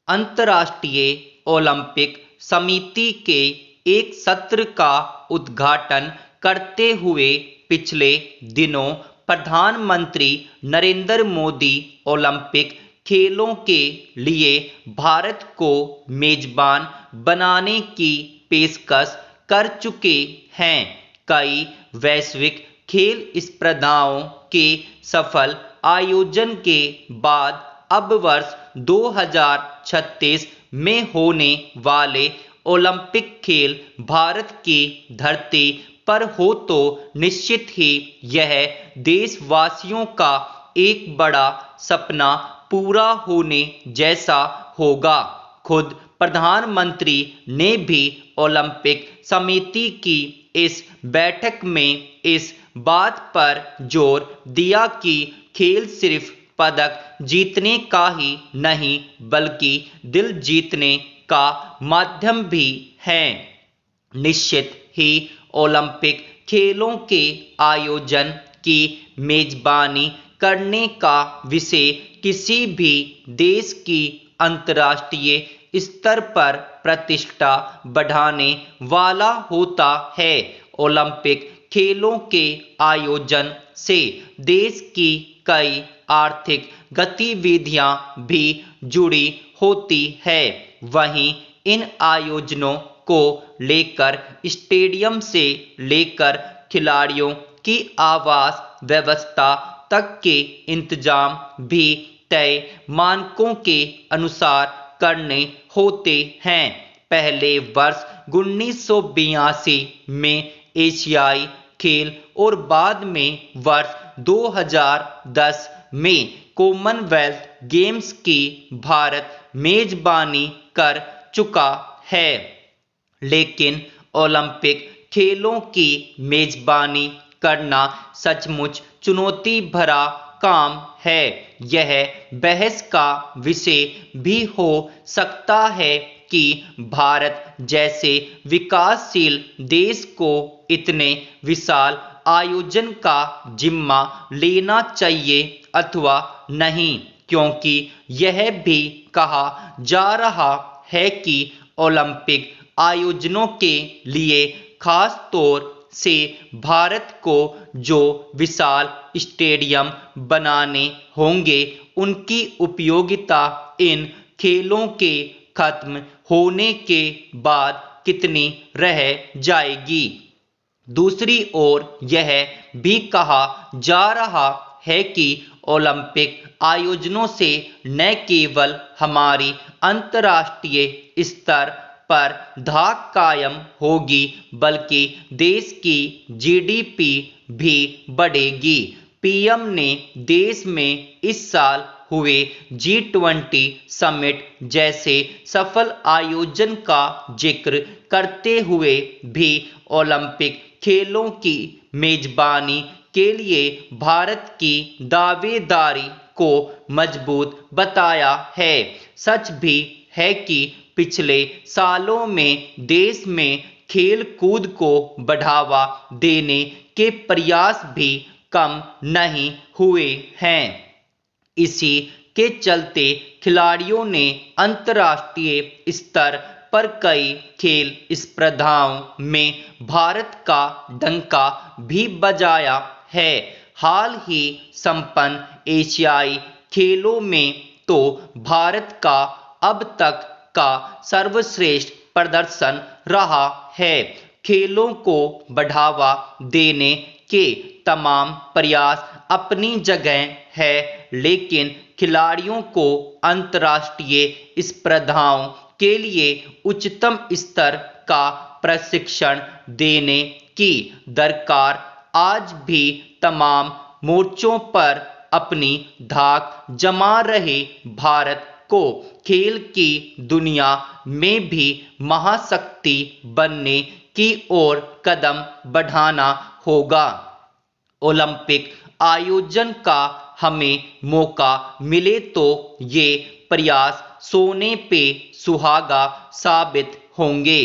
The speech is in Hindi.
अंतर्राष्ट्रीय ओलंपिक समिति के एक सत्र का उद्घाटन करते हुए पिछले दिनों प्रधानमंत्री नरेंद्र मोदी ओलंपिक खेलों के लिए भारत को मेजबान बनाने की पेशकश कर चुके हैं। कई वैश्विक खेल स्पर्धाओं के सफल आयोजन के बाद अब वर्ष 2036 में होने वाले ओलंपिक खेल भारत की धरती पर हो तो निश्चित ही यह देशवासियों का एक बड़ा सपना पूरा होने जैसा होगा। खुद प्रधानमंत्री ने भी ओलंपिक समिति की इस बैठक में इस बात पर जोर दिया कि खेल सिर्फ पदक जीतने का ही नहीं बल्कि दिल जीतने का माध्यम भी है। निश्चित ही ओलंपिक खेलों के आयोजन की मेजबानी करने का विषय किसी भी देश की अंतर्राष्ट्रीय स्तर पर प्रतिष्ठा बढ़ाने वाला होता है। ओलंपिक खेलों के आयोजन से देश की कई आर्थिक गतिविधियां भी जुड़ी होती है। वहीं इन आयोजनों को लेकर स्टेडियम से लेकर खिलाड़ियों की आवास व्यवस्था तक के इंतजाम भी तय मानकों के अनुसार करने होते हैं। पहले वर्ष 1982 में एशियाई खेल और बाद में वर्ष 2010 में कॉमनवेल्थ गेम्स की भारत मेजबानी कर चुका है। लेकिन ओलंपिक खेलों की मेजबानी करना सचमुच चुनौती भरा काम है। यह बहस का विषय भी हो सकता है कि भारत जैसे विकासशील देश को इतने विशाल आयोजन का जिम्मा लेना चाहिए अथवा नहीं, क्योंकि यह भी कहा जा रहा है कि ओलंपिक आयोजनों के लिए खास तौर से भारत को जो विशाल स्टेडियम बनाने होंगे उनकी उपयोगिता इन खेलों के खत्म होने के बाद कितनी रह जाएगी। दूसरी ओर यह भी कहा जा रहा है कि ओलंपिक आयोजनों से न केवल हमारी अंतर्राष्ट्रीय स्तर पर धाक कायम होगी बल्कि देश की जीडीपी भी बढ़ेगी। पीएम ने देश में इस साल हुए G20 समिट जैसे सफल आयोजन का जिक्र करते हुए भी ओलंपिक खेलों की मेजबानी के लिए भारत की दावेदारी को मजबूत बताया है। सच भी है कि पिछले सालों में देश में खेल कूद को बढ़ावा देने के प्रयास भी कम नहीं हुए हैं। इसी के चलते खिलाड़ियों ने अंतर्राष्ट्रीय स्तर पर कई खेल स्पर्धाओं में भारत का डंका भी बजाया है। हाल ही संपन्न एशियाई खेलों में तो भारत का अब तक का सर्वश्रेष्ठ प्रदर्शन रहा है। खेलों को बढ़ावा देने के तमाम प्रयास अपनी जगह है, लेकिन खिलाड़ियों को अंतर्राष्ट्रीय स्पर्धाओं के लिए उच्चतम स्तर का प्रशिक्षण देने की दरकार आज भी तमाम मोर्चों पर अपनी धाक जमा रहे भारत को खेल की दुनिया में भी महाशक्ति बनने की ओर कदम बढ़ाना होगा। ओलंपिक आयोजन का हमें मौका मिले तो ये प्रयास सोने पे सुहागा साबित होंगे।